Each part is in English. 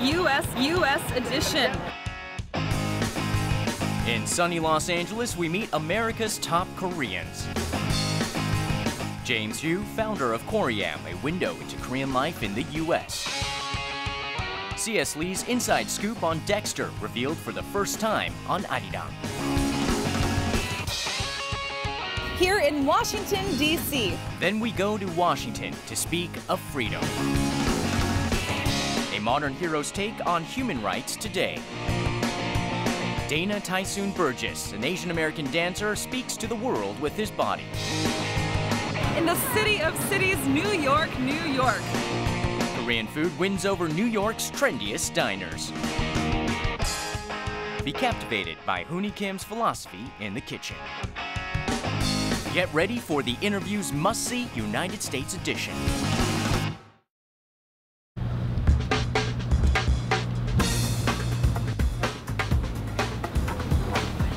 US edition. In sunny Los Angeles, we meet America's top Koreans. James Yu, founder of Koream, a window into Korean life in the US. C.S. Lee's inside scoop on Dexter, revealed for the first time on Arirang. Here in Washington, D.C. Then we go to Washington to speak of freedom. A modern hero's take on human rights today. Dana Tysoon Burgess, an Asian American dancer, speaks to the world with his body. In the city of cities, New York, New York. Korean food wins over New York's trendiest diners. Be captivated by Hooni Kim's philosophy in the kitchen. Get ready for the Interview's must-see United States edition.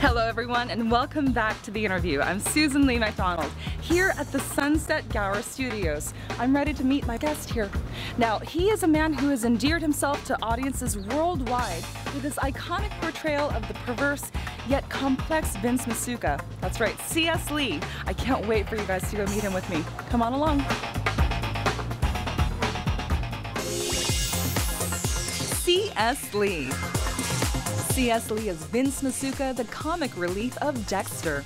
Hello everyone and welcome back to The Interview. I'm Susan Lee MacDonald here at the Sunset Gower Studios. I'm ready to meet my guest here. Now, he is a man who has endeared himself to audiences worldwide with his iconic portrayal of the perverse yet complex Vince Masuka. That's right, C.S. Lee. I can't wait for you guys to go meet him with me. Come on along. C.S. Lee. C.S. Lee is Vince Masuka, the comic relief of Dexter.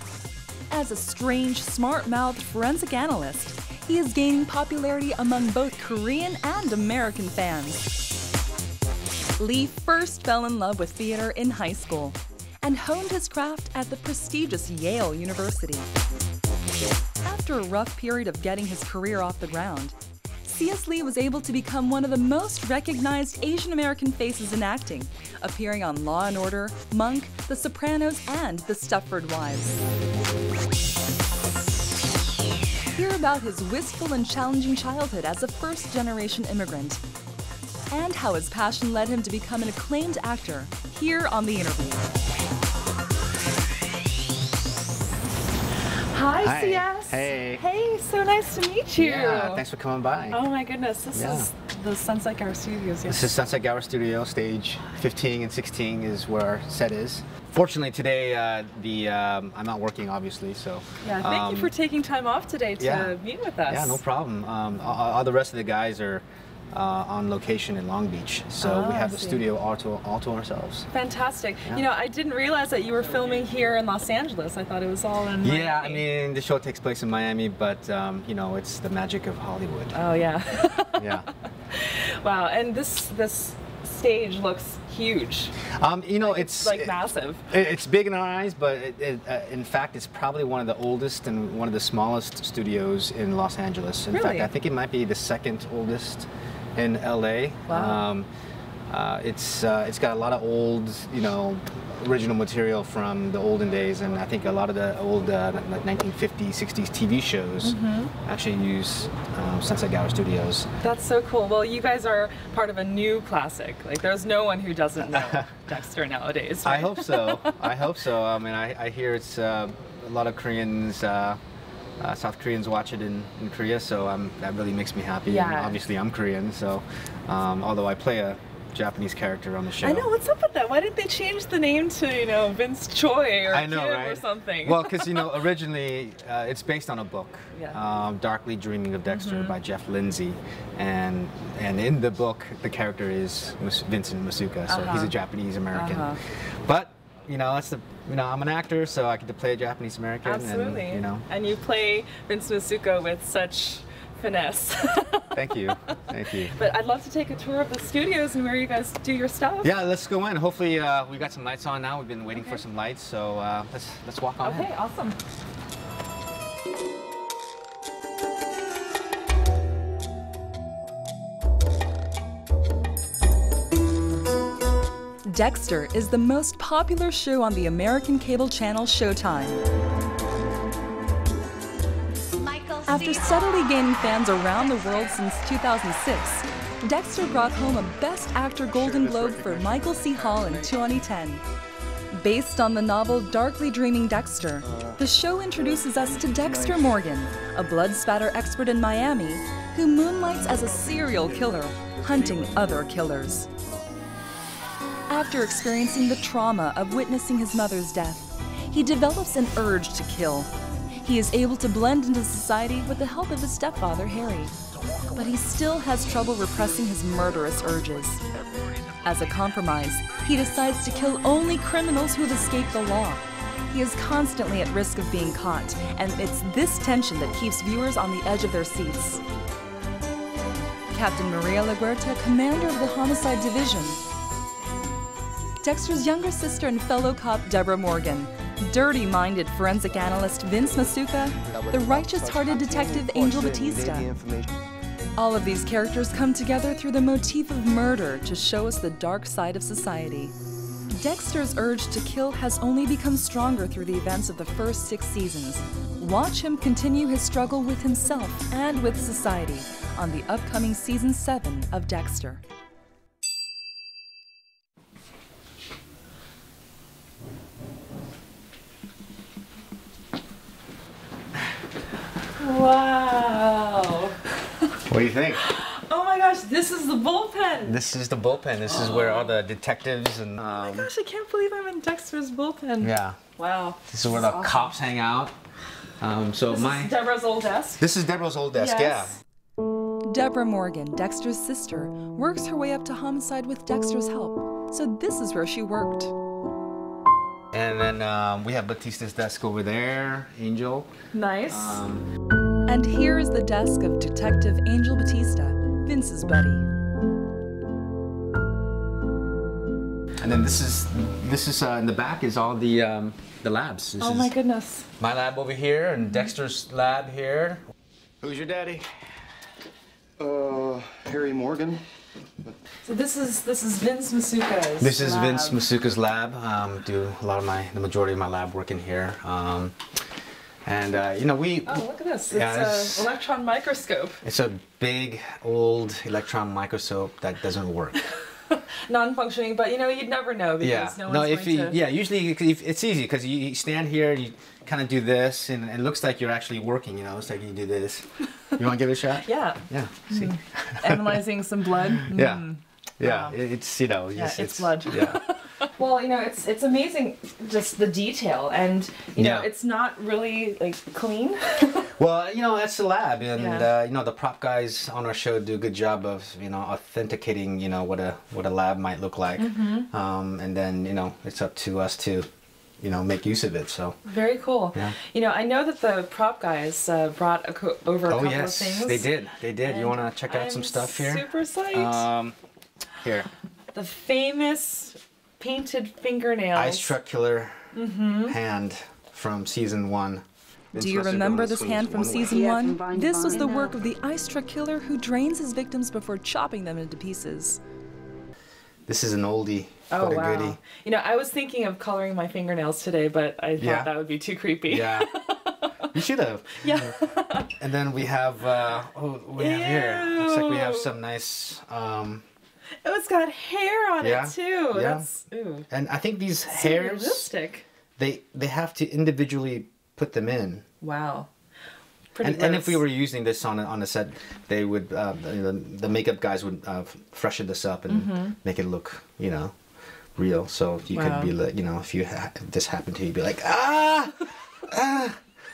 As a strange, smart-mouthed forensic analyst, he is gaining popularity among both Korean and American fans. Lee first fell in love with theater in high school and honed his craft at the prestigious Yale University. After a rough period of getting his career off the ground, C.S. Lee was able to become one of the most recognized Asian American faces in acting, appearing on Law & Order, Monk, The Sopranos, and The Stepford Wives. Hear about his wistful and challenging childhood as a first-generation immigrant, and how his passion led him to become an acclaimed actor, here on The Interview. Hi, CS. Hey. Hey, so nice to meet you. Yeah, thanks for coming by. Oh my goodness, this is the Sunset Gower Studios. This is Sunset Gower Studio, stage 15 and 16 is where our set is. Fortunately today, I'm not working obviously, so. Yeah, thank you for taking time off today to meet with us. Yeah, no problem. All the rest of the guys are on location in Long Beach, so we have the studio all to ourselves. Fantastic. Yeah. You know, I didn't realize that you were filming here in Los Angeles. I thought it was all in Miami. Yeah, I mean, the show takes place in Miami, but you know, it's the magic of Hollywood. Oh yeah. Yeah. Wow, and this stage looks huge. You know, it's like massive. It's big in our eyes, but in fact, it's probably one of the oldest and one of the smallest studios in Los Angeles. In fact, I think it might be the second oldest in LA. Wow. It's got a lot of old, you know, original material from the olden days, and I think a lot of the old like 1950s, 60s TV shows actually use Sunset Gower Studios. That's so cool. Well, you guys are part of a new classic. Like, there's no one who doesn't know Dexter nowadays. Right? I hope so. I hope so. I mean, I hear it's a lot of Koreans. South Koreans watch it in Korea, so that really makes me happy. Yeah. And obviously, I'm Korean, so although I play a Japanese character on the show. I know, what's up with that? Why didn't they change the name to, you know, Vince Choi or I know, Kim right? or something? Well, because, you know, originally it's based on a book, Darkly Dreaming of Dexter by Jeff Lindsay, and in the book the character is Vincent Masuka, so he's a Japanese American. But you know, I'm an actor, so I get to play a Japanese American. Absolutely. And, you know. And you play Vince Masuka with such finesse. Thank you. Thank you. But I'd love to take a tour of the studios and where you guys do your stuff. Yeah, let's go in. Hopefully, we got some lights on now. We've been waiting for some lights, so let's walk on. Okay, awesome. Dexter is the most popular show on the American cable channel Showtime. After steadily gaining fans around the world since 2006, Dexter brought home a Best Actor Golden Globe for Michael C. Hall in 2010. Based on the novel Darkly Dreaming Dexter, the show introduces us to Dexter Morgan, a blood spatter expert in Miami who moonlights as a serial killer, hunting other killers. After experiencing the trauma of witnessing his mother's death, he develops an urge to kill. He is able to blend into society with the help of his stepfather, Harry, but he still has trouble repressing his murderous urges. As a compromise, he decides to kill only criminals who have escaped the law. He is constantly at risk of being caught, and it's this tension that keeps viewers on the edge of their seats. Captain Maria LaGuerta, commander of the Homicide Division. Dexter's younger sister and fellow cop Deborah Morgan. Dirty-minded forensic analyst Vince Masuka. The righteous-hearted detective Angel Batista. All of these characters come together through the motif of murder to show us the dark side of society. Dexter's urge to kill has only become stronger through the events of the first 6 seasons. Watch him continue his struggle with himself and with society on the upcoming Season 7 of Dexter. Wow! What do you think? Oh my gosh, this is the bullpen! This is the bullpen. This is where all the detectives and... oh my gosh, I can't believe I'm in Dexter's bullpen. Yeah. Wow. This is where the cops hang out. This is Deborah's old desk? This is Deborah's old desk, yes. Yeah. Deborah Morgan, Dexter's sister, works her way up to homicide with Dexter's help. So this is where she worked. And then we have Batista's desk over there, Angel. Nice. And here is the desk of Detective Angel Batista, Vince's buddy. And then this is in the back is all the labs. This oh is my goodness. my lab over here and Dexter's lab here. Who's your daddy? Harry Morgan. So this is Vince Masuka's This is lab. Vince Masuka's lab. Do a lot of the majority of my lab work in here. And you know, we... Oh, look at this. Yeah, it's an electron microscope. It's a big, old electron microscope that doesn't work. Non-functioning, but you know, you'd never know because no one's going to... Yeah, usually it's easy because you stand here and you kind of do this and it looks like you're actually working, you know, it's like you do this. You want to give it a shot? Yeah. Yeah, see? Analyzing some blood. Yeah. Yeah, Wow. It's, you know... Yeah, it's blood. Yeah. Well, you know, it's amazing just the detail and, you know, Yeah. it's not really, like, clean. Well, you know, that's the lab, and Yeah. you know, the prop guys on our show do a good job of, you know, authenticating, you know, what a lab might look like, and then, you know, it's up to us to, you know, make use of it. So Very cool. Yeah. You know, I know that the prop guys brought over a couple yes, of things. they did. They did. You And want to check out some stuff here? Super psyched. Here, The famous painted fingernails. Ice Truck Killer hand from season 1. Do you remember this hand from season 1? This was the work of the ice truck killer who drains his victims before chopping them into pieces. This is an oldie, Oh, but a wow. goodie. You know, I was thinking of coloring my fingernails today, but I thought Yeah. that would be too creepy. Yeah, you should have. Yeah. And then we have, what do we have here? Looks like we have Ew. some nice, Oh, it's got hair on Yeah. it too. Yeah. That's ooh. and I think these So hairs, realistic. they have to individually put them in. Wow. Pretty And if we gross. were using this on a set, they would the makeup guys would freshen this up and make it look, you know, real. So you Wow. could be like, you know, if if this happened to you, you'd be like,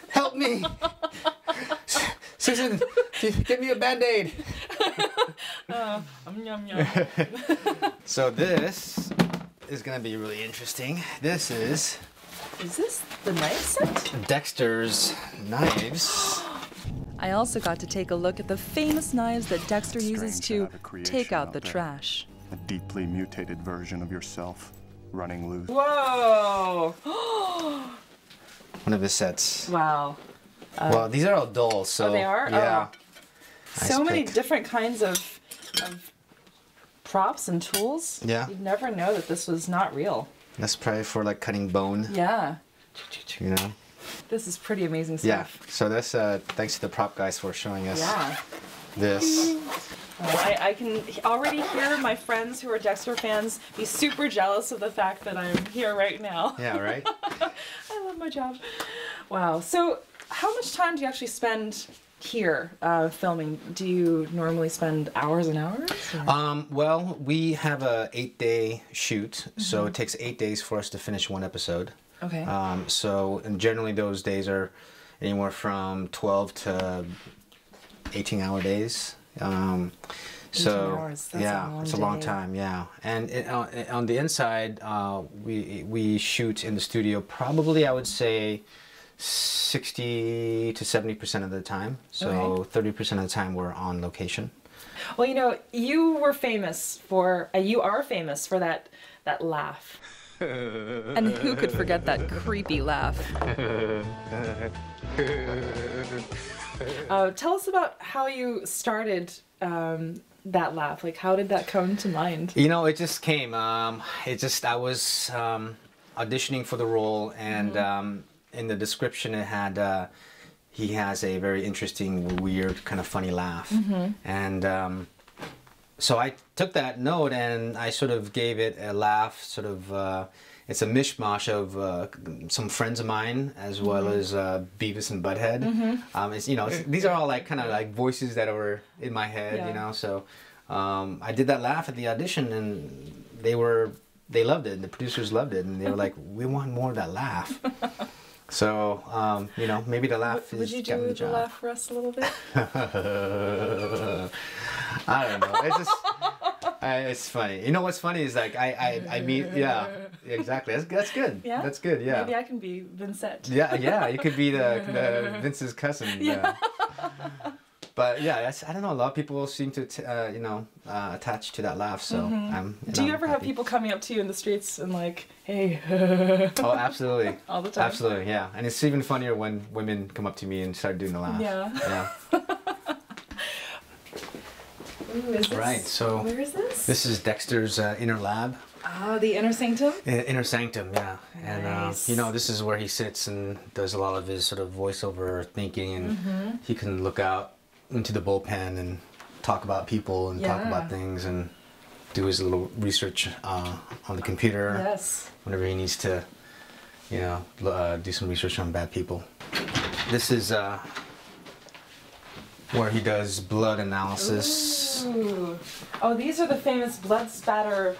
help me, Susan, give me a Band-Aid. Yum, yum. So this is gonna be really interesting. This is Is this the knife set? Dexter's knives. I also got to take a look at the famous knives that Dexter uses to take out the trash. A deeply mutated version of yourself running loose. Whoa! One of his sets. Wow. Well, these are all dolls, so Oh, they are? yeah. Oh. Nice So many pick. different kinds of props and tools. Yeah. You'd never know that this was not real. That's probably for like cutting bone, Yeah. you know. This is pretty amazing Yeah. stuff. So that's thanks to the prop guys for showing us Yeah. this. I can already hear my friends who are Dexter fans be super jealous of the fact that I'm here right now. Yeah, right? I love my job. Wow. So how much time do you actually spend here filming, do you normally spend hours and hours? Well, we have a 8-day shoot, so it takes 8 days for us to finish one episode. Okay. And generally those days are anywhere from 12 to 18-hour days. 18 hours, that's it's a long time, yeah. And on the inside, we shoot in the studio probably, I would say, 60 to 70% of the time. So 30% of the time we're on location. Well, you know, you are famous for that laugh. And who could forget that creepy laugh? Tell us about how you started that laugh. Like, how did that come to mind? You know, it just came. I was auditioning for the role, and in the description it had he has a very interesting, weird, kind of funny laugh. And so I took that note and I sort of gave it a laugh, sort of, it's a mishmash of some friends of mine, as well as Beavis and Butthead. It's, you know, these are all like kind of like voices that were in my head, you know, so I did that laugh at the audition, and they loved it, and the producers loved it, and they were like, we want more of that laugh. So, you know, maybe the laugh Would you do the laugh for us a little bit? I don't know. It's just, it's funny. You know what's funny is like I mean, yeah, exactly. That's good. Yeah? That's good. Yeah. Maybe I can be Vincent. Yeah. You could be the Vince's cousin. Yeah. But yeah, I don't know. A lot of people seem to, you know, attach to that laugh. So Do you ever have people coming up to you in the streets and like, hey? Oh, absolutely. All the time. Absolutely, yeah. And it's even funnier when women come up to me and start doing the laugh. Yeah. Ooh, is this, right. So where is this? This is Dexter's inner lab. Oh, the inner sanctum? Inner sanctum, yeah. Nice. And, you know, this is where he sits and does a lot of his sort of voiceover thinking, and he can look out into the bullpen and talk about people and talk about things and do his little research on the computer. Yes. Whenever he needs to, you know, do some research on bad people. This is where he does blood analysis. Ooh. Oh, these are the famous blood spatter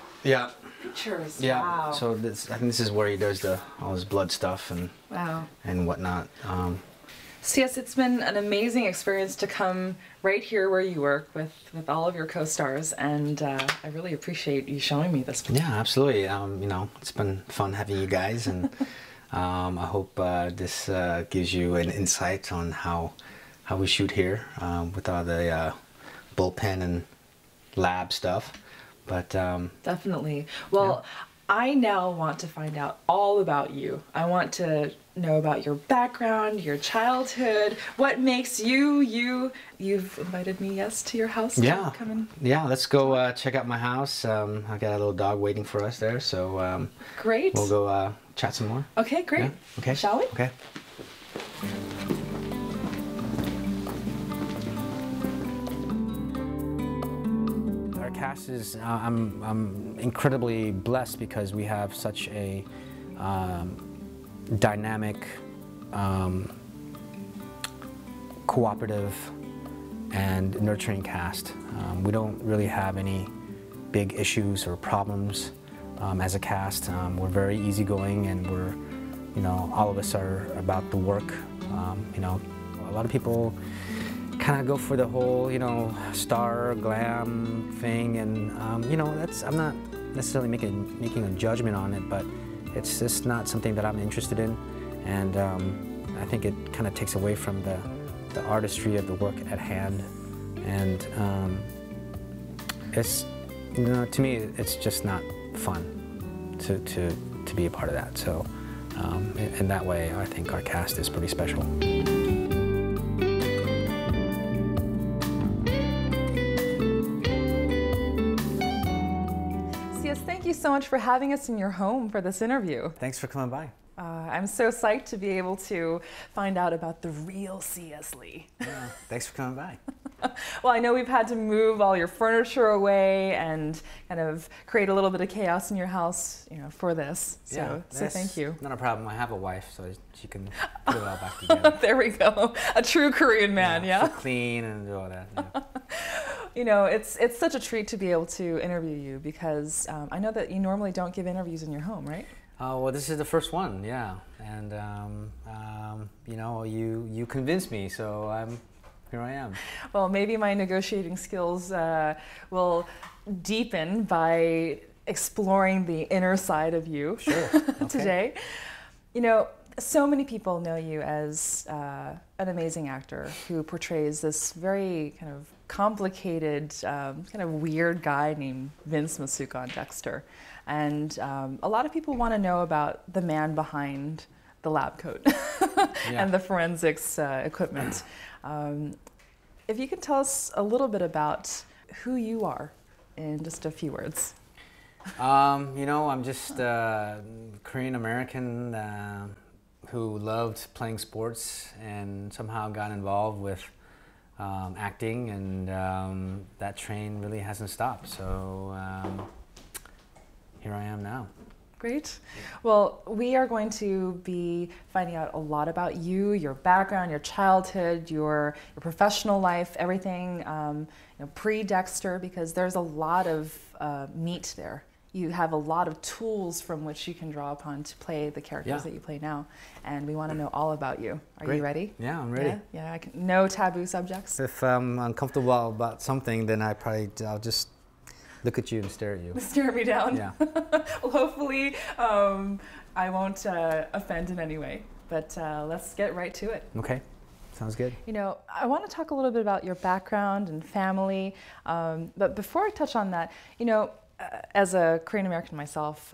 pictures. Yeah. Wow. So I think this is where he does all his blood stuff and whatnot. So yes, it's been an amazing experience to come right here where you work with all of your co-stars, and I really appreciate you showing me this. Yeah, absolutely. You know, it's been fun having you guys, and I hope this gives you an insight on how we shoot here with all the bullpen and lab stuff. But definitely. Well, I now want to find out all about you. I want to know about your background, your childhood, what makes you you. You've invited me, yes, to your house. Yeah. Come in. Yeah, let's go check out my house. I got a little dog waiting for us there, so great. We'll go chat some more. Okay, great. Yeah? Okay. Shall we? Okay. Our cast is, I'm incredibly blessed because we have such a dynamic, cooperative, and nurturing cast. We don't really have any big issues or problems as a cast. We're very easygoing, and we're, you know, all of us are about the work. You know, a lot of people kind of go for the whole, you know, star glam thing, and you know, I'm not necessarily making a judgment on it, but it's just not something that I'm interested in, and I think it kind of takes away from the artistry of the work at hand, and it's, you know, to me, it's just not fun to be a part of that. So in that way, I think our cast is pretty special. Thank you so much for having us in your home for this interview. Thanks for coming by. I'm so psyched to be able to find out about the real C.S. Lee. Yeah, thanks for coming by. Well, I know we've had to move all your furniture away and kind of create a little bit of chaos in your house, you know, for this. So, so thank you. Not a problem. I have a wife, so she can put it all back together. There we go. A true Korean man, yeah? She'll clean and do all that. Yeah. You know, it's such a treat to be able to interview you because I know that you normally don't give interviews in your home, right? Well, this is the first one, yeah. And, you know, you convinced me, so here I am. Well, maybe my negotiating skills will deepen by exploring the inner side of you today. You know, so many people know you as an amazing actor who portrays this very kind of complicated, kind of weird guy named Vince Masuka on Dexter. And a lot of people want to know about the man behind the lab coat and the forensics equipment. If you could tell us a little bit about who you are in just a few words. You know, I'm just a Korean American who loved playing sports and somehow got involved with acting, and that train really hasn't stopped. So here I am now. Great. Well, we are going to be finding out a lot about you, your background, your childhood, your professional life, everything you know, pre-Dexter, because there's a lot of meat there. You have a lot of tools from which you can draw upon to play the characters that you play now, and we want to know all about you. Are you ready? Yeah, I'm ready. Yeah, no taboo subjects. If I'm uncomfortable about something, then I'll just look at you and stare at you. Stare me down? Yeah. Well, hopefully I won't offend in any way, but let's get right to it. Okay, sounds good. You know, I want to talk a little bit about your background and family, but before I touch on that, you know, as a Korean American myself,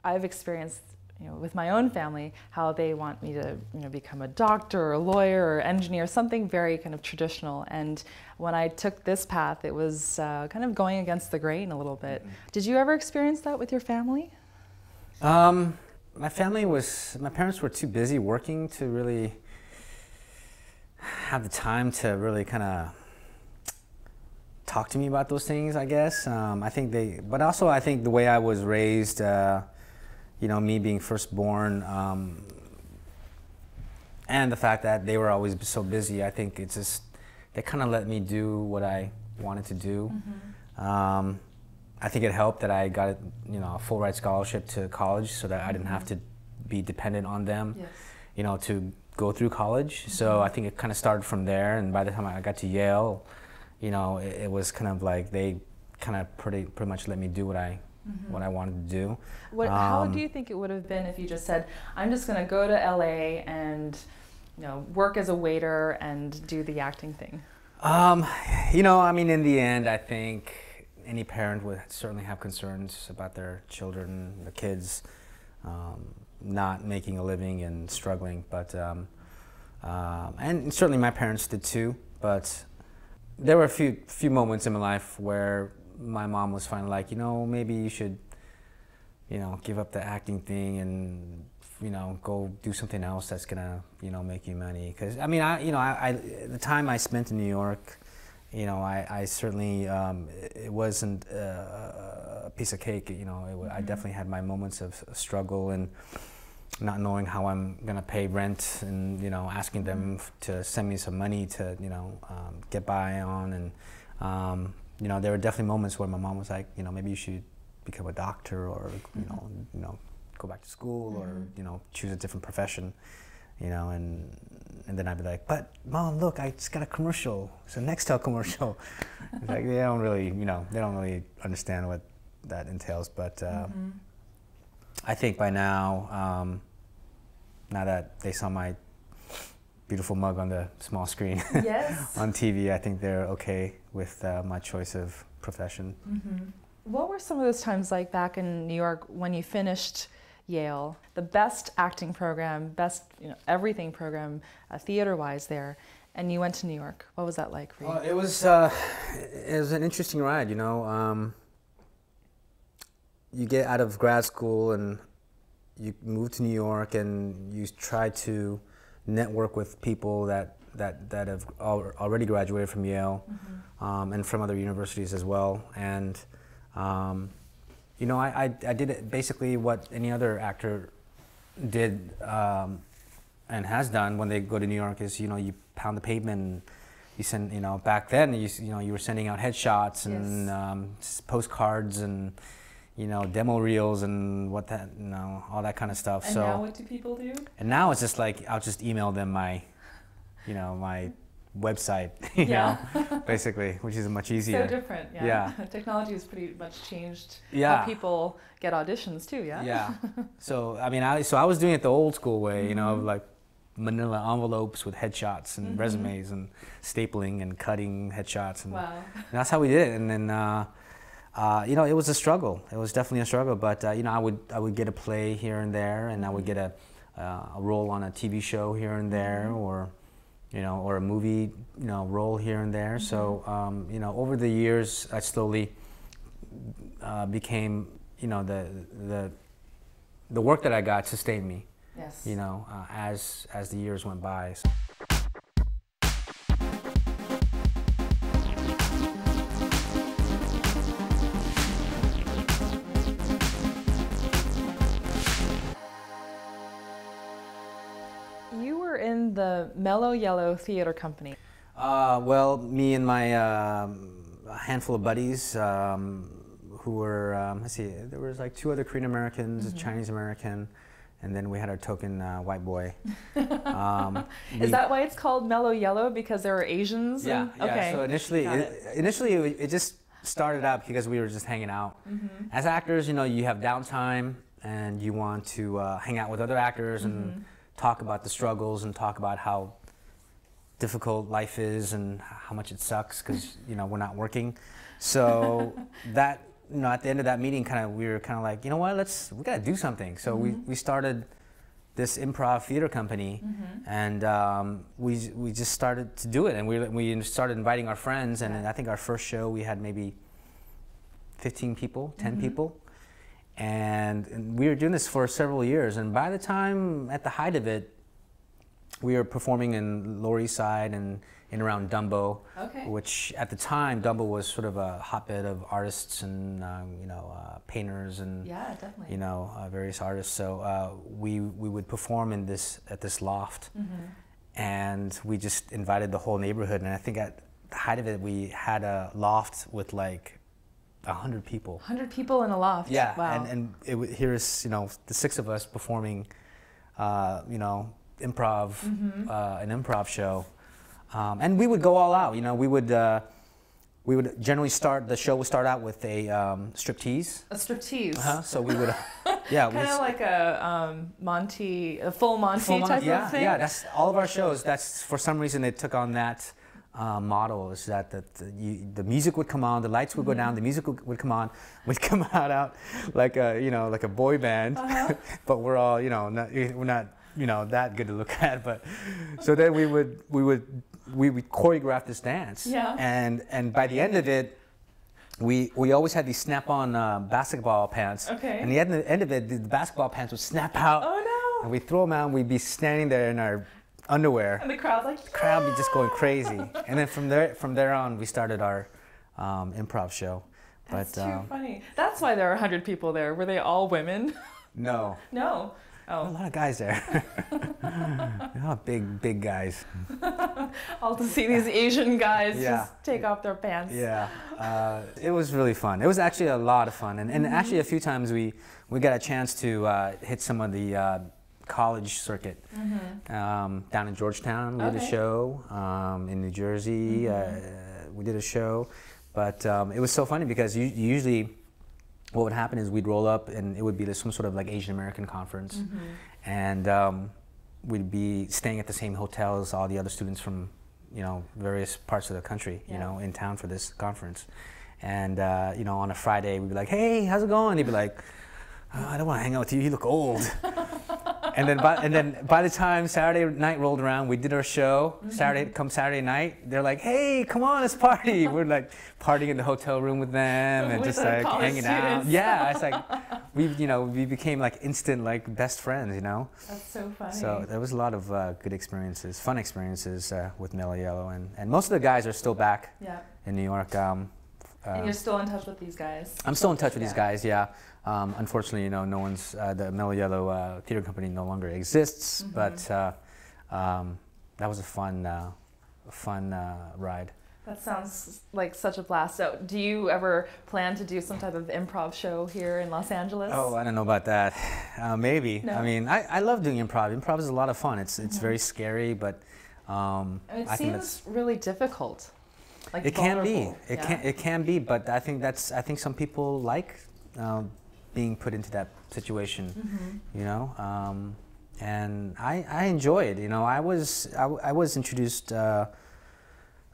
I've experienced, you know, with my own family, how they want me to, you know, become a doctor or a lawyer or engineer, something very kind of traditional. And when I took this path, it was kind of going against the grain a little bit. Did you ever experience that with your family? My parents were too busy working to really have the time to really kind of talk to me about those things, I guess. But also I think the way I was raised, you know, me being firstborn, and the fact that they were always so busy, I think it's just, they kind of let me do what I wanted to do. I think it helped that I got, you know, a full ride scholarship to college so that I didn't have to be dependent on them, you know, to go through college. So I think it kind of started from there, and by the time I got to Yale, you know, it was kind of like they kind of pretty much let me do what I wanted to do. How do you think it would have been if you just said, I'm just going to go to LA and, you know, work as a waiter and do the acting thing? You know, I mean, in the end, I think any parent would certainly have concerns about their children, the kids, not making a living and struggling. But and certainly my parents did too. But there were a few moments in my life where my mom was finally like, you know, maybe you should, you know, give up the acting thing and, you know, go do something else that's gonna, you know, make you money. Because I mean, the time I spent in New York, you know, I certainly it wasn't a piece of cake. You know, I definitely had my moments of struggle and not knowing how I'm gonna pay rent, and, you know, asking them to send me some money to, you know, get by on. And you know, there were definitely moments where my mom was like, you know, maybe you should become a doctor, or you know, go back to school, or, you know, choose a different profession, you know. And then I'd be like, but Mom, look, I just got a commercial. It's a Nextel commercial. It's like, they don't really, you know, they don't really understand what that entails. But I think by now, now that they saw my beautiful mug on the small screen on TV, I think they're okay with my choice of profession. What were some of those times like back in New York when you finished Yale, the best acting program, best, you know, everything program, theater-wise there, and you went to New York? What was that like for you? It was an interesting ride, you know. You get out of grad school and you move to New York, and you try to network with people that that have already graduated from Yale, and from other universities as well. And you know, I did it basically what any other actor did and has done when they go to New York is, you know, you pound the pavement. And you send, you know, back then you were sending out headshots and postcards and, you know, demo reels and what that, you know, all that kind of stuff. And so now what do people do? And now it's just like I'll just email them my, you know, my website, you know, basically, which is much easier. So different, yeah. Technology has pretty much changed how people get auditions too, yeah? Yeah. So I mean, I was doing it the old school way, you know, like manila envelopes with headshots and resumes and stapling and cutting headshots, and, and that's how we did it. And then you know, it was a struggle. It was definitely a struggle, but you know, I would get a play here and there, and I would get a role on a TV show here and there, or you know, or a movie, you know, role here and there. So you know, over the years, I slowly became, you know, the work that I got sustained me. Yes. You know, as the years went by. You were in the Mellow Yellow Theater Company. Well, me and my a handful of buddies who were, let's see, there was like 2 other Korean Americans, a Chinese American, and then we had our token white boy. Is that why it's called Mellow Yellow? Because there were Asians? Yeah, yeah. Okay. So initially it just started up because we were just hanging out. As actors, you know, you have downtime and you want to hang out with other actors and talk about the struggles and talk about how difficult life is and how much it sucks because, you know, we're not working. So that, you know, at the end of that meeting, we were kind of like, you know what, we gotta do something. So we started this improv theater company, and we just started to do it, and we started inviting our friends, and I think our first show we had maybe 15 people, 10 people, and we were doing this for several years, and by the time, at the height of it, we were performing in Lower East Side and in around Dumbo, which at the time Dumbo was sort of a hotbed of artists and you know, painters and you know, various artists. So we would perform in at this loft, and we just invited the whole neighborhood. And I think at the height of it, we had a loft with like 100 people. 100 people in a loft. Yeah, wow. and here's, you know, the 6 of us performing, you know, improv, an improv show. And we would go all out, you know, we would generally the show would start out with a striptease. A striptease? So we would, yeah. Kind of like a full Monty type of thing? Yeah, that's all of our shows. That's, for some reason, they took on that model, is that the music would come on, the lights would go down, the music would come on, we'd come out like a, you know, like a boy band, but we're all, you know, we're not, you know, that good to look at, but so then we would choreograph this dance, and by the end of it, we always had these snap-on basketball pants, and at the end of it, the basketball pants would snap out, and we throw them out, and we'd be standing there in our underwear, and the crowd's like, the crowd would be just going crazy, and then from there on, we started our improv show. That's too funny. That's why there are 100 people there. Were they all women? No. No. Oh. A lot of guys there. A lot of big guys. All to see these Asian guys just take off their pants. Yeah, it was really fun. It was actually a lot of fun, and actually a few times we got a chance to hit some of the college circuit. Down in Georgetown, we did a show. In New Jersey, we did a show, but it was so funny because usually, what would happen is we'd roll up and it would be some sort of like Asian American conference, and we'd be staying at the same hotel as all the other students from, you know, various parts of the country, you know, in town for this conference. And you know, on a Friday we'd be like, "Hey, how's it going?" He'd be like, "I don't want to hang out with you. You look old." And then by the time Saturday night rolled around, we did our show. Saturday night, they're like, "Hey, come on, let's party." We're like partying in the hotel room with them and just like hanging out. Yeah, it's like, we became like instant like best friends, you know. That's so funny. So there was a lot of good experiences, fun experiences with Mellow Yellow, and most of the guys are still back in New York. And you're still in touch with these guys? I'm still in touch with these guys, yeah. Unfortunately, you know, no one's, the Mellow Yellow theater company no longer exists, but that was a fun ride. That sounds like such a blast. So do you ever plan to do some type of improv show here in Los Angeles? Oh, I don't know about that. Maybe. No? I mean, I love doing improv. Improv is a lot of fun. It's very scary, but it seems really difficult. Like it can be. Yeah. It can be, but I think some people like being put into that situation, you know. And I enjoy it. You know, I was introduced to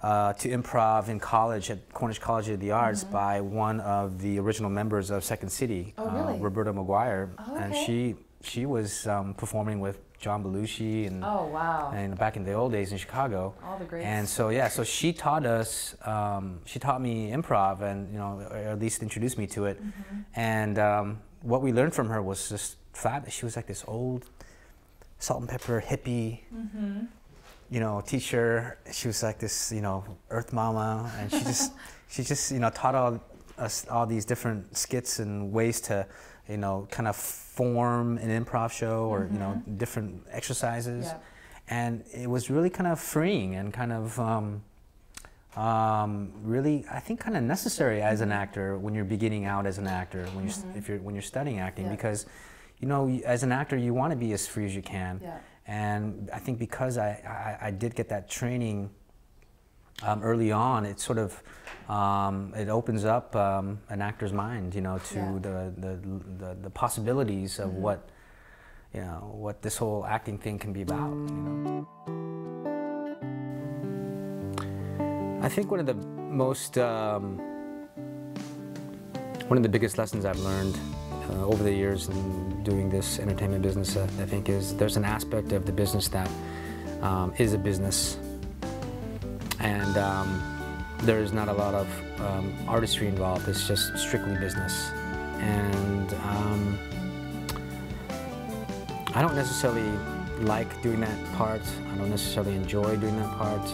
improv in college at Cornish College of the Arts by one of the original members of Second City, Roberta McGuire, and she was performing with John Belushi and back in the old days in Chicago. All the greats. And so so she taught us, she taught me improv, and you know, or at least introduced me to it. And what we learned from her was just fabulous. She was like this old salt and pepper hippie. You know, teacher. She was like this, you know, Earth Mama, and she just, you know, taught us all these different skits and ways to, you know, kind of form an improv show or you know, different exercises, and it was really kind of freeing and kind of really, I think, kind of necessary as an actor when you're beginning out as an actor, when you're studying acting, because, you know, as an actor you want to be as free as you can. And I think because I did get that training early on, it sort of it opens up an actor's mind, you know, to the possibilities of what, you know, what this whole acting thing can be about. You know, I think one of the biggest lessons I've learned over the years in doing this entertainment business, I think, is there's an aspect of the business that is a business, and there is not a lot of artistry involved. It's just strictly business, and I don't necessarily like doing that part. I don't necessarily enjoy doing that part.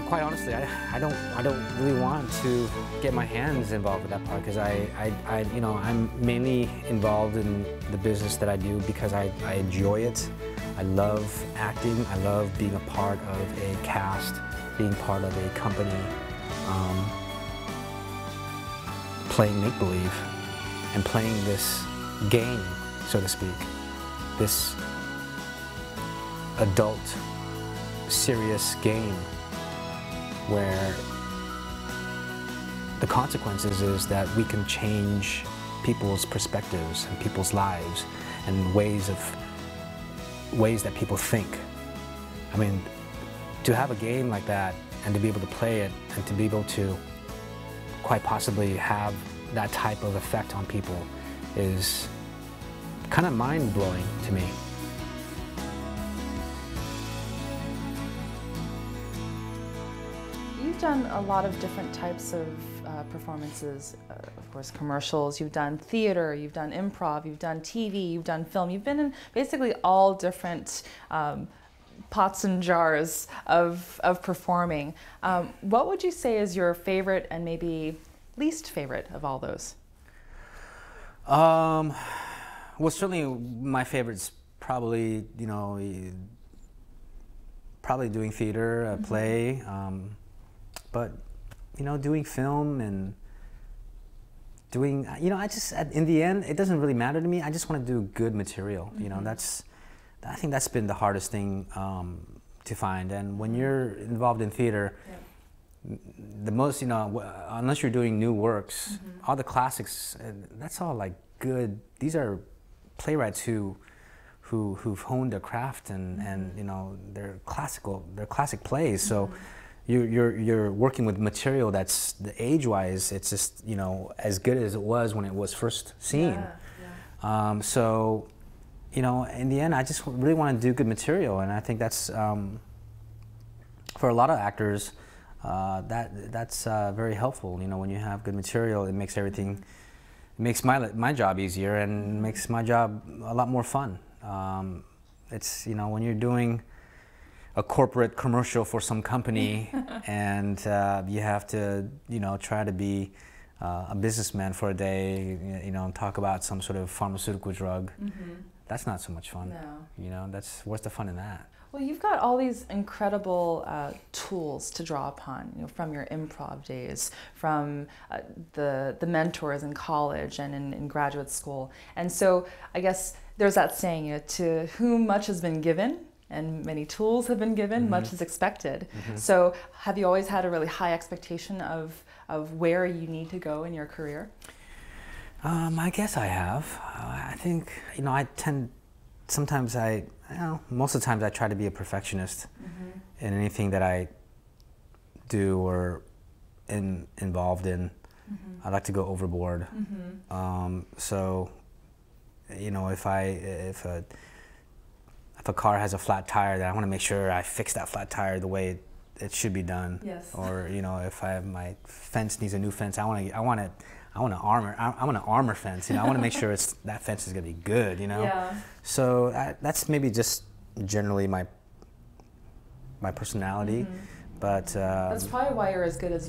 Quite honestly, I don't really want to get my hands involved with that part, because you know, I'm mainly involved in the business that I do because I enjoy it. I love acting. I love being a part of a cast, being part of a company, playing make-believe and playing this game, so to speak, this adult, serious game, where the consequences is that we can change people's perspectives and people's lives and ways that people think. I mean, to have a game like that and to be able to play it and to be able to quite possibly have that type of effect on people is kind of mind-blowing to me. You've done a lot of different types of performances, of course, commercials. You've done theater, you've done improv, you've done TV, you've done film. You've been in basically all different pots and jars of performing. What would you say is your favorite and maybe least favorite of all those? Well, certainly my favorite's probably, you know, probably doing theater, play. But, you know, doing film and doing, you know, I just, in the end, it doesn't really matter to me. I just want to do good material. You know, I think that's been the hardest thing to find. And when you're involved in theater, the most, you know, unless you're doing new works, all the classics, that's all like good. These are playwrights who've honed their craft and you know, they're classic plays. So you're working with material that's age-wise, it's just, you know, as good as it was when it was first seen. So, you know, in the end, I just really want to do good material, and I think that's for a lot of actors, that's very helpful. You know, when you have good material, it makes everything makes my job easier and makes my job a lot more fun. It's, you know, when you're doing a corporate commercial for some company and you have to, you know, try to be a businessman for a day, you know, and talk about some sort of pharmaceutical drug. That's not so much fun. No. You know, what's the fun in that? Well, you've got all these incredible tools to draw upon, you know, from your improv days, from the mentors in college and in graduate school. And so I guess there's that saying, you know, to whom much has been given and many tools have been given, much is expected. So have you always had a really high expectation of where you need to go in your career? I guess I have. I think, you know, sometimes most of the times I try to be a perfectionist in anything that I do or involved in. I like to go overboard. So, you know, if a car has a flat tire, then I want to make sure I fix that flat tire the way it should be done. Yes. Or, you know, if my fence needs a new fence, I want an armor fence. You know, I want to make sure that fence is going to be good. You know. Yeah. So that's maybe just generally my personality, but that's probably why you're as good as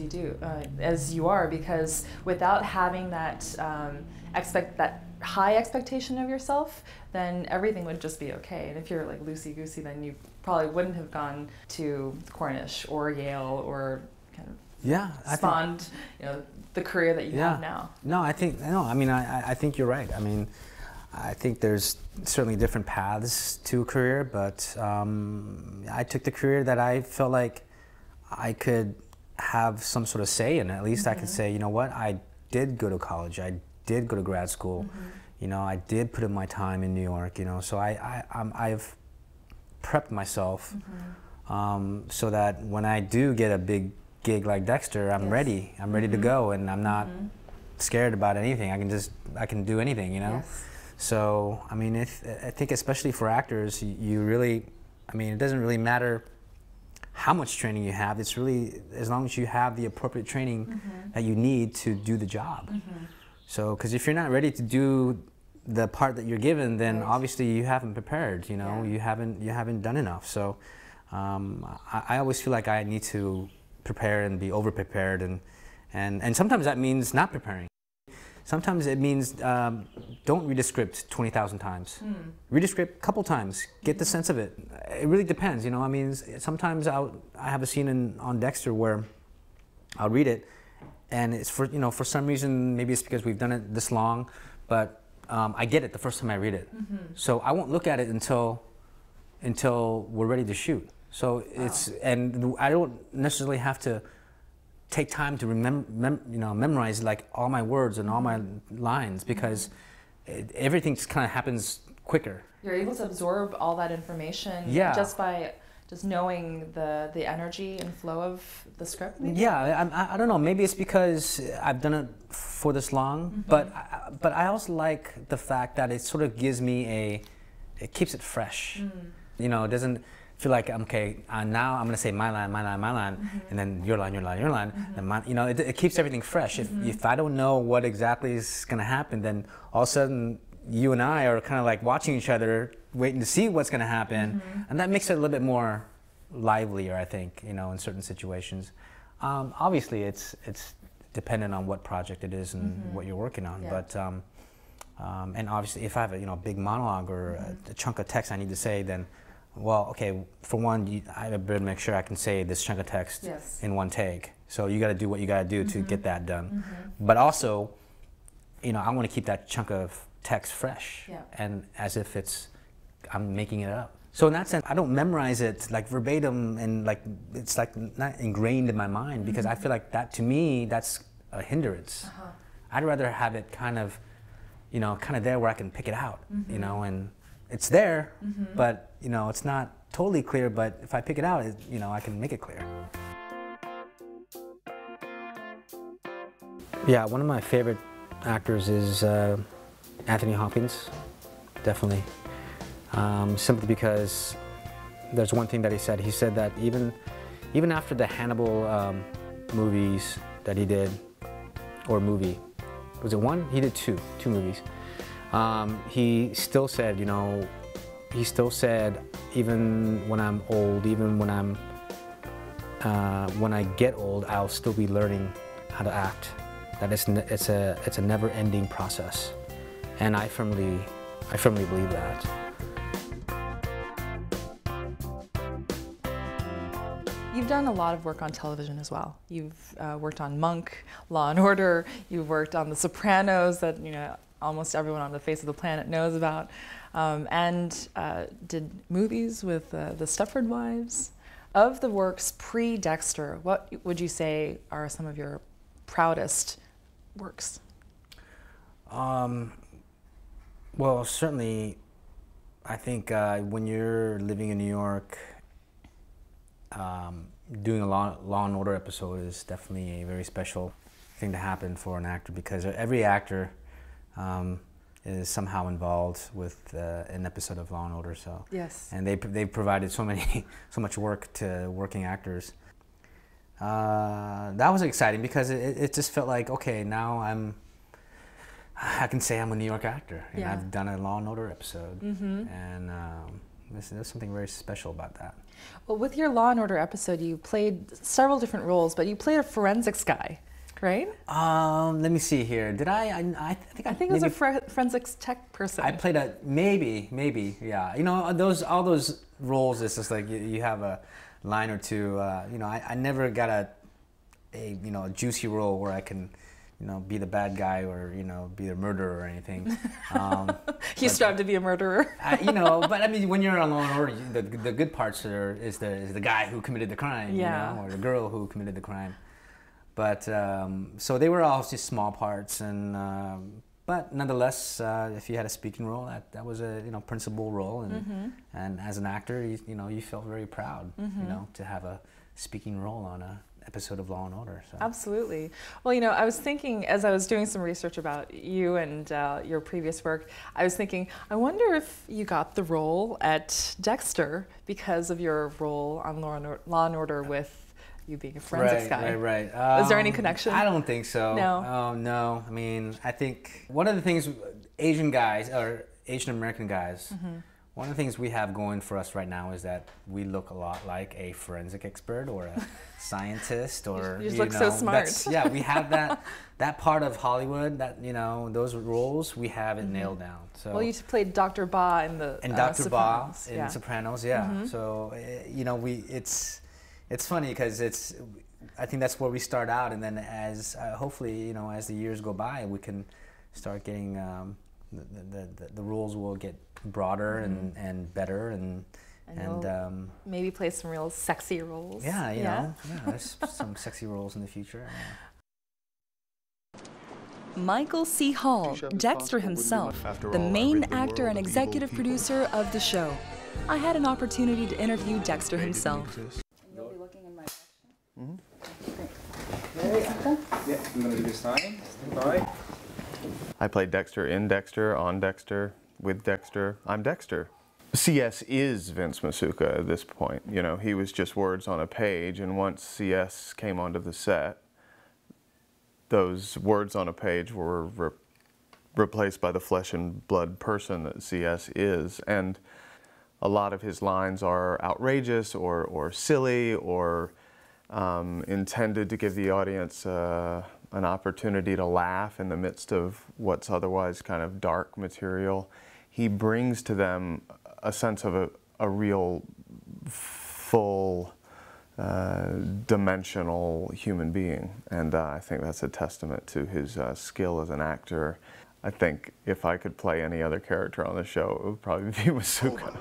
you are, because without having that that high expectation of yourself, then everything would just be okay. And if you're like loosey-goosey, then you probably wouldn't have gone to Cornish or Yale or kind of spawned, you know, the career that you have now. No, I think you're right. I mean, I think there's certainly different paths to a career, but I took the career that I felt like I could have some sort of say in. At least I could say, you know what, I did go to college, I did go to grad school, you know, I did put in my time in New York, you know, so I've prepped myself so that when I do get a big gig like Dexter, I'm ready. I'm ready to go, and I'm not scared about anything. I can do anything, you know. Yes. So I mean, I think especially for actors, you really, I mean, it doesn't really matter how much training you have. It's really as long as you have the appropriate training that you need to do the job. So, because if you're not ready to do the part that you're given, then obviously you haven't prepared. You know, you haven't done enough. So, I always feel like I need to prepare and be over-prepared, and sometimes that means not preparing. Sometimes it means don't read a script 20,000 times. Read a script a couple times, get the sense of it. It really depends, you know. I mean, sometimes I have a scene on Dexter where I'll read it, and it's for, you know, for some reason, maybe it's because we've done it this long, but I get it the first time I read it. So I won't look at it until we're ready to shoot. So and I don't necessarily have to take time to memorize like all my words and all my lines, because everything just kind of happens quicker. You're able to absorb all that information just by knowing the energy and flow of the script, maybe? Yeah, I don't know. Maybe it's because I've done it for this long, but I also like the fact that it sort of gives me it keeps it fresh. You know, it doesn't feel like, okay, now I'm going to say my line, and then your line, and you know, it keeps everything fresh. If I don't know what exactly is going to happen, then all of a sudden you and I are kind of like watching each other, waiting to see what's going to happen, and that makes it a little bit more livelier, I think, you know, in certain situations. Obviously, it's dependent on what project it is and what you're working on, but and obviously, if I have a big monologue or a chunk of text I need to say, then, well, okay, for one, I better make sure I can say this chunk of text in one take. So you got to do what you got to do to get that done. But also, you know, I want to keep that chunk of text fresh and as if I'm making it up. So in that sense, I don't memorize it like verbatim and like it's like not ingrained in my mind, because I feel like that, to me, that's a hindrance. I'd rather have it kind of there where I can pick it out, you know, and it's there, but, you know, it's not totally clear, but if I pick it out, you know, I can make it clear. Yeah, one of my favorite actors is Anthony Hopkins, definitely. Simply because there's one thing that he said. He said that even after the Hannibal movies that he did, or movie, was it one? He did two movies. He still said, you know, even when I'm old, even when I get old, I'll still be learning how to act. That it's a never-ending process, and I firmly believe that. You've done a lot of work on television as well. You've worked on Monk, Law and Order. You've worked on The Sopranos, that almost everyone on the face of the planet knows about, and did movies with the Stepford Wives. Of the works pre-Dexter, what would you say are some of your proudest works? Well, certainly, I think when you're living in New York, doing a Law and Order episode is definitely a very special thing to happen for an actor, because every actor is somehow involved with an episode of Law and Order. So yes, and they've provided so much work to working actors. That was exciting because it just felt like, okay, now I can say I'm a New York actor, and yeah. I've done a Law and Order episode, and there's something very special about that. Well, with your Law and Order episode, you played several different roles, but you played a forensics guy, right? Let me see here. Did I think it was a forensics tech person. I played a maybe, yeah. You know, all those roles. It's just like you have a line or two. I never got a juicy role where I can, be the bad guy or be the murderer or anything. You strive to be a murderer. But I mean, when you're on Law and Order, the good parts is the guy who committed the crime, yeah. Or the girl who committed the crime. But so they were all just small parts, and but nonetheless, if you had a speaking role, that was a principal role, and as an actor, you felt very proud, to have a speaking role on a episode of Law and Order. So. Absolutely. Well, I was thinking, as I was doing some research about you and your previous work, I was thinking, I wonder if you got the role at Dexter because of your role on Law and Order with you being a forensics guy. Right. Is there any connection? I don't think so. No. No. I mean, I think one of the things Asian guys or Asian American guys. One of the things we have going for us right now is that we look a lot like a forensic expert or a scientist, or you just look so smart. Yeah, we have that part of Hollywood, that those roles, we have it nailed down. So well, you played Dr. Ba in the Dr. Ba Sopranos. in Sopranos, yeah. So it's funny because I think that's where we start out, and then as hopefully as the years go by, we can start getting the roles will get broader and better, and maybe play some real sexy roles. Yeah, there's some sexy roles in the future. Michael C. Hall, Dexter himself, the main actor and executive producer of the show. I had an opportunity to interview Dexter himself. You'll be looking in my direction? Great. Yeah, I'm going to do this sign. Stand by. I played Dexter in Dexter, on Dexter, with Dexter. I'm Dexter. CS is Vince Masuka at this point. He was just words on a page, and once CS came onto the set, those words on a page were replaced by the flesh and blood person that CS is. And a lot of his lines are outrageous or silly or intended to give the audience an opportunity to laugh in the midst of what's otherwise kind of dark material. He brings to them a sense of a real full dimensional human being, and I think that's a testament to his skill as an actor. I think if I could play any other character on the show, it would probably be Masuka.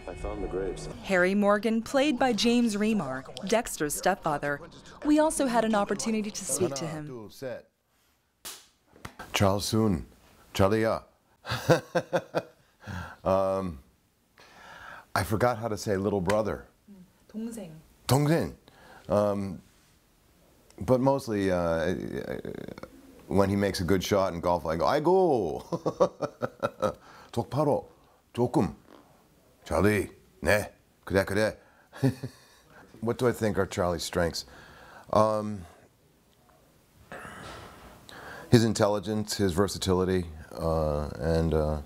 I found the grapes. Harry Morgan, played by James Remar, Dexter's stepfather. We also had an opportunity to speak to him. Charles Soon. Charlia. I forgot how to say little brother. 동생. 동생. But mostly when he makes a good shot in golf, I go, 아이고. 똑바로. 조금. Charlie. 네. 그래. What do I think are Charlie's strengths? his intelligence, his versatility, and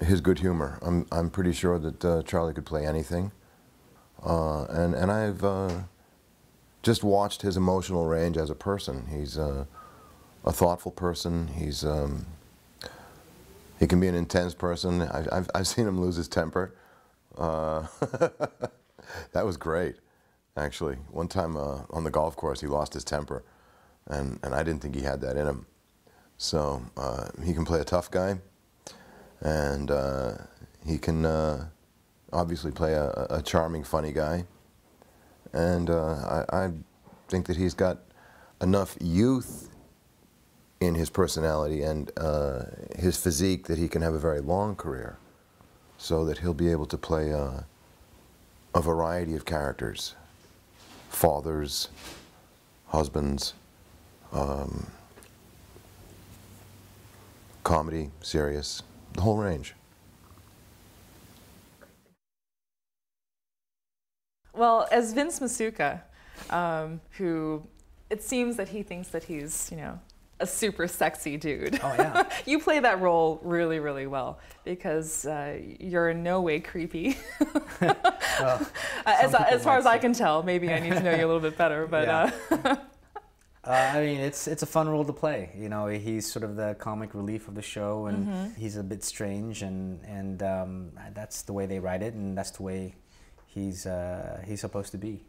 his good humor. I'm pretty sure that Charlie could play anything. And I've just watched his emotional range as a person. He's a thoughtful person. He can be an intense person. I've seen him lose his temper. That was great, actually. One time on the golf course, he lost his temper, and I didn't think he had that in him. So he can play a tough guy, and he can obviously play a charming, funny guy. And I think that he's got enough youth in his personality and his physique that he can have a very long career, so that he'll be able to play a variety of characters: fathers, husbands, comedy, serious, the whole range. Well, as Vince Masuka, who it seems that he thinks that he's, you know, a super sexy dude. Oh, yeah. You play that role really, really well, because you're in no way creepy. Well, as far as I can tell. Maybe I need to know you a little bit better, but yeah. I mean, it's a fun role to play. You know, he's sort of the comic relief of the show, and he's a bit strange, and that's the way they write it, and that's the way he's supposed to be.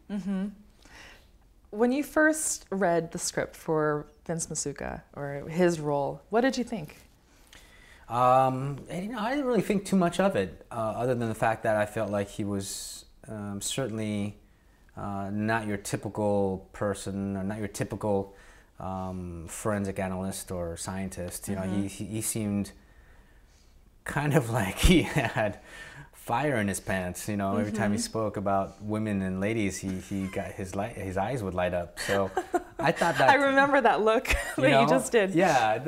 When you first read the script for Vince Masuka, or his role, what did you think? And, you know, I didn't really think too much of it, other than the fact that I felt like he was certainly not your typical person, or not your typical forensic analyst or scientist. You know, he seemed kind of like he had fire in his pants. You know, every time he spoke about women and ladies, he got his eyes would light up. So I thought that I remember that look that you just did. Yeah,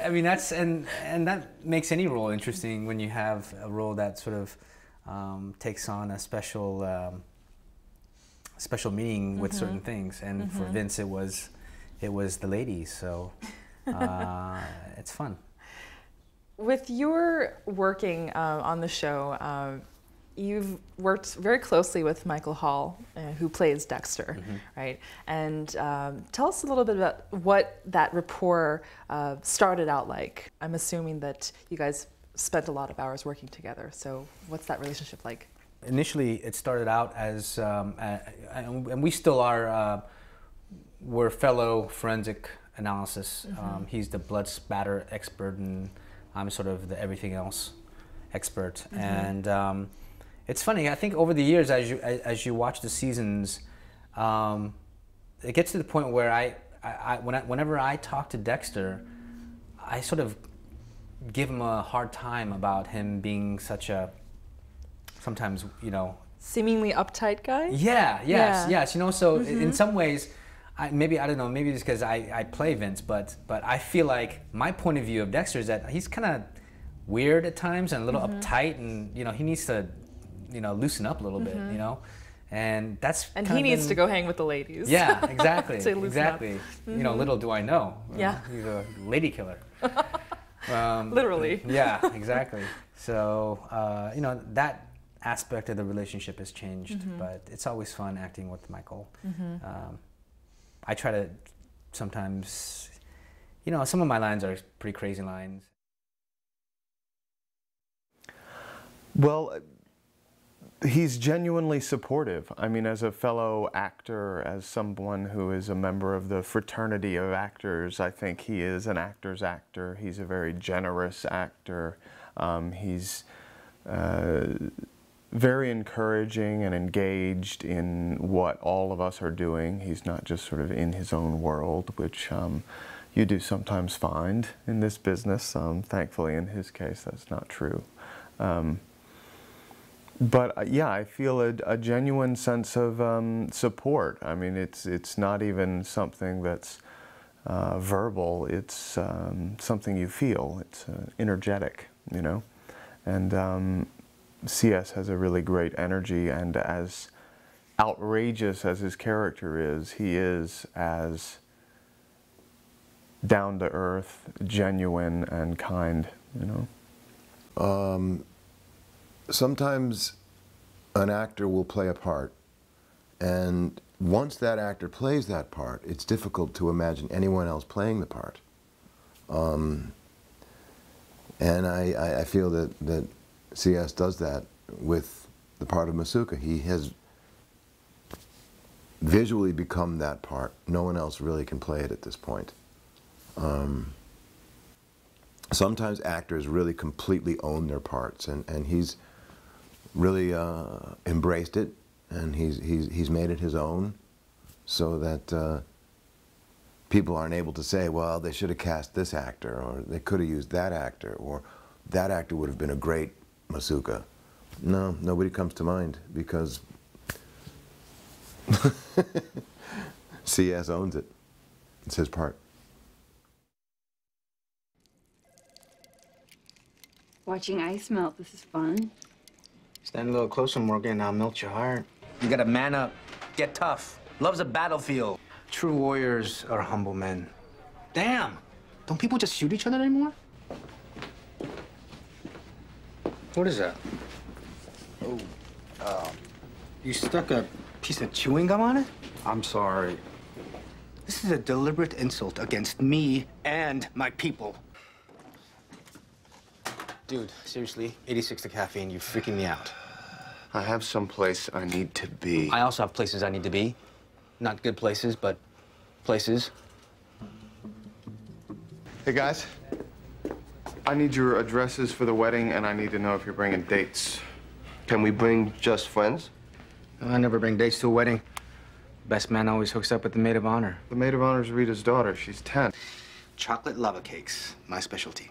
I mean, that's and that makes any role interesting when you have a role that sort of takes on a special meaning with certain things. And for Vince, it was the ladies. So it's fun. With your working on the show, you've worked very closely with Michael Hall, who plays Dexter, right? And tell us a little bit about what that rapport started out like. I'm assuming that you guys spent a lot of hours working together. So what's that relationship like? Initially, it started out as, and we still are, we're fellow forensic analysis. He's the blood spatter expert, and I'm sort of the everything else expert. And it's funny, I think over the years, as you watch the seasons, it gets to the point where whenever I talk to Dexter, I sort of give him a hard time about him being such a, sometimes, you know, seemingly uptight guy? Yeah, yes, you know, so in some ways, maybe, I don't know, maybe it's because I play Vince, but I feel like my point of view of Dexter is that he's kind of weird at times and a little uptight, and, you know, he needs to, you know, loosen up a little bit, you know, and that's and he needs to go hang with the ladies. Yeah, exactly, exactly. You know, little do I know. Yeah. He's a lady killer. Literally. Yeah, exactly. So, you know, that aspect of the relationship has changed, but it's always fun acting with Michael. I try to sometimes, you know, some of my lines are pretty crazy lines. Well, he's genuinely supportive. I mean, as a fellow actor, as someone who is a member of the fraternity of actors, I think he is an actor's actor. He's a very generous actor. He's very encouraging and engaged in what all of us are doing. He's not just sort of in his own world, which you do sometimes find in this business. Thankfully, in his case, that's not true. But yeah, I feel a genuine sense of support. I mean, it's not even something that's verbal. It's something you feel. It's energetic, you know. And CS has a really great energy, and as outrageous as his character is, he is as down to earth, genuine, and kind, you know? Sometimes an actor will play a part, and once that actor plays that part, it's difficult to imagine anyone else playing the part. And I feel that C.S. does that with the part of Masuka. He has visually become that part. No one else really can play it at this point. Sometimes actors really completely own their parts, and he's really embraced it, and he's made it his own, so that people aren't able to say, well, they should have cast this actor, or they could have used that actor, or that actor would have been a great Masuka. No, nobody comes to mind, because C.S. owns it. It's his part. Watching ice melt, this is fun. Stand a little closer, Morgan, and I'll melt your heart. You gotta man up, get tough. Love's a battlefield. True warriors are humble men. Damn! Don't people just shoot each other anymore? What is that? Oh, you stuck a piece of chewing gum on it? I'm sorry. This is a deliberate insult against me and my people. Dude, seriously, 86 to caffeine, you're freaking me out. I have some place I need to be. I also have places I need to be. Not good places, but places. Hey, guys. I need your addresses for the wedding, and I need to know if you're bringing dates. Can we bring just friends? I never bring dates to a wedding. Best man always hooks up with the maid of honor. The maid of honor is Rita's daughter. She's 10. Chocolate lava cakes, my specialty.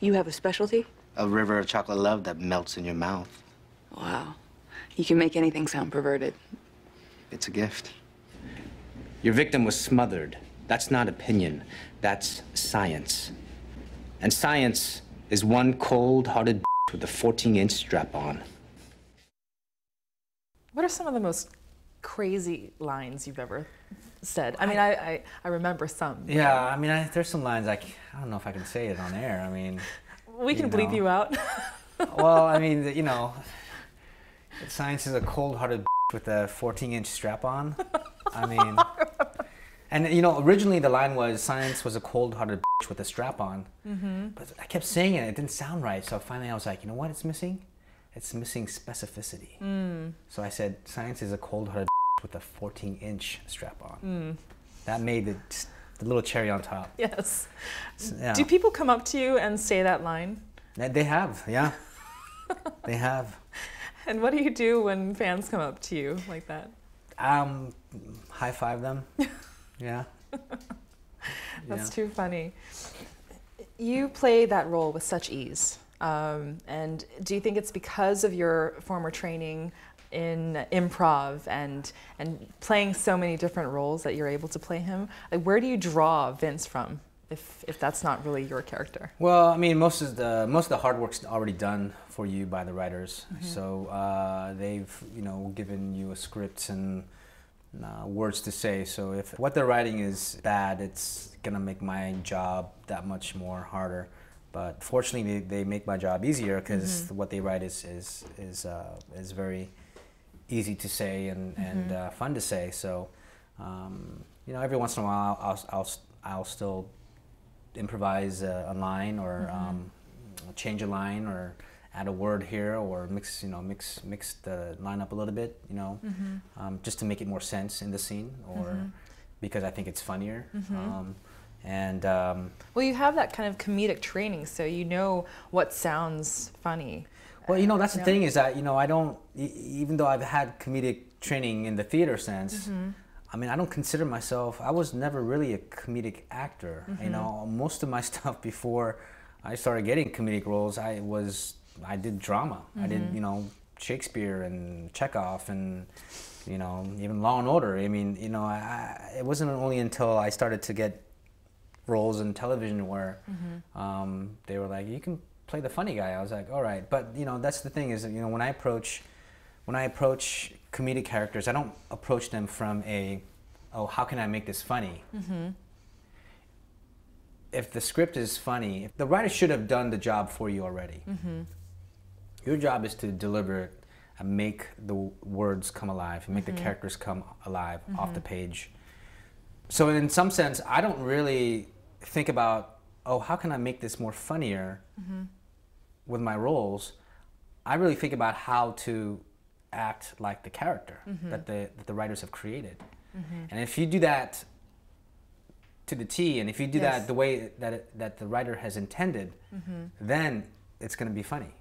You have a specialty? A river of chocolate love that melts in your mouth. Wow. You can make anything sound perverted. It's a gift. Your victim was smothered. That's not opinion. That's science. And science is one cold-hearted with a 14-inch strap-on. What are some of the most crazy lines you've ever said? I mean, I remember some. Yeah, I mean, there's some lines I don't know if I can say it on air. I mean, we can bleep you out. Well, I mean, you know, science is a cold-hearted with a 14-inch strap-on. I mean, and you know, originally the line was science was a cold-hearted with a strap-on. Mm-hmm. But I kept saying it; it didn't sound right. So finally, I was like, you know what? It's missing. It's missing specificity. Mm. So I said, science is a cold-hearted with a 14-inch strap-on. Mm. That made the little cherry on top. Yes. Yeah. Do people come up to you and say that line? They have, yeah. They have. And what do you do when fans come up to you like that? High five them. Yeah. That's too funny. You play that role with such ease. And do you think it's because of your former training in improv and playing so many different roles that you're able to play him? Like, where do you draw Vince from if that's not really your character? Well, I mean, most of the hard work's already done for you by the writers. Mm-hmm. So they've given you a script and words to say. So if what they're writing is bad, it's gonna make my job that much more harder. But fortunately, they make my job easier because what they write is very easy to say and fun to say. So, every once in a while, I'll still improvise a line or change a line or add a word here or mix the line up a little bit, just to make it more sense in the scene or because I think it's funnier. Well, you have that kind of comedic training, so you know what sounds funny. Well, that's the thing is that, I don't, even though I've had comedic training in the theater sense, I mean, I don't consider myself, I was never really a comedic actor. Most of my stuff before I started getting comedic roles, I did drama. I did, Shakespeare and Chekhov and, even Law and Order. I mean, it wasn't only until I started to get roles in television where they were like, you can play the funny guy. I was like, all right. But that's the thing is, when I approach comedic characters, I don't approach them from how can I make this funny? if the script is funny, the writer should have done the job for you already. Your job is to deliver it and make the words come alive, and make the characters come alive off the page. So in some sense, I don't really think about, oh, how can I make this more funnier with my roles? I really think about how to act like the character that the writers have created. And if you do that to the T, and if you do that the way that the writer has intended, then it's going to be funny.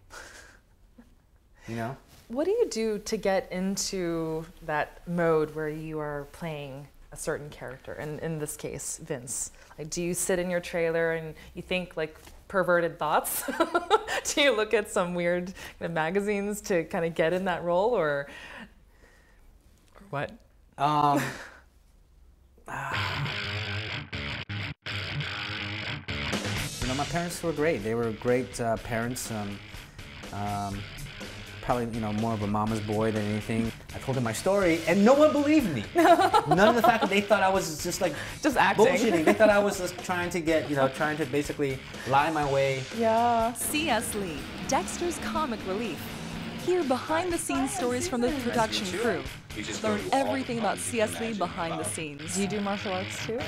You know? What do you do to get into that mode where you are playing a certain character, and in this case, Vince? Like, do you sit in your trailer and you think like perverted thoughts? Do you look at some weird magazines to kind of get in that role, or what? You know, my parents were great. They were great parents. Probably, you know, more of a mama's boy than anything. I told them my story, and no one believed me. None of the fact that they thought I was just acting, bullshitting. They thought I was just trying to get, you know, trying to basically lie my way. Yeah. C.S. Lee, Dexter's comic relief. Hear behind-the-scenes stories from the production crew. Learn everything about C.S. Lee behind the scenes. Do you do martial arts too?